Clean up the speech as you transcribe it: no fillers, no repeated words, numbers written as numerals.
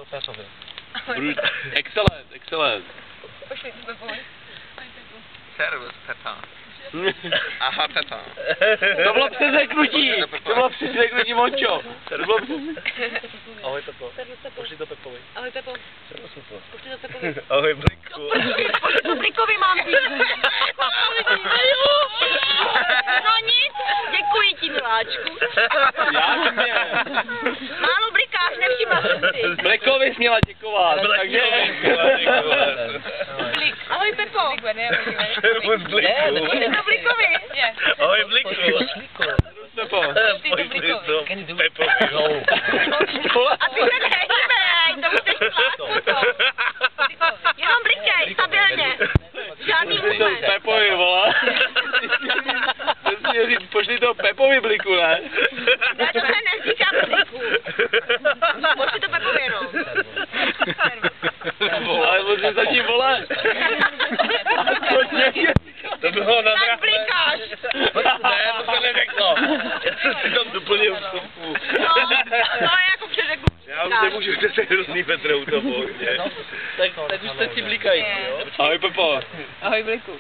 to Pepovi. Excelent, excelent. Pošli to Pepovi. Servus, Pepa. Aha, Pepa. To bylo přeřeknutí. To bylo přeřeknutí, Mončo. To bylo Ahoj Pepo. Servus Pepo. Pošli to Pepovi. Ahoj Pepo. Servus Pepo. Pošli to Pepovi. Ahoj Bliku. Pošli to Blikovi, mám ty. No nic, děkuji ti, miláčku. Já mě. Málo blikáš, nevšimla jsem si. Blikovi směla děkovat, takže... Blik. Ahoj Pepo. Servus Bliku. Pošli to Blikovi. Ahoj Bliku. Pepo. Pošli to Pepovi. A ty se nehejbej, to už jsi lásku. Jenom blikej, stabilně. Žádný movement. Pepovi, vole. Musím říct, pošli to Pepovi, Bliku, ne? Já to neříkám Bliku. Pošli to Pepovi jenom. Ale musím zatím volat. To bylo na Tak blikáš. Ne, to se neřeklo. Já jsem si tam doplnil vstupku. No, jako předekl. Já už nemůžu, to je hrozný Petr u toho. Tak už teď si blikají, jo? Ahoj, Pepo. Ahoj Bliku.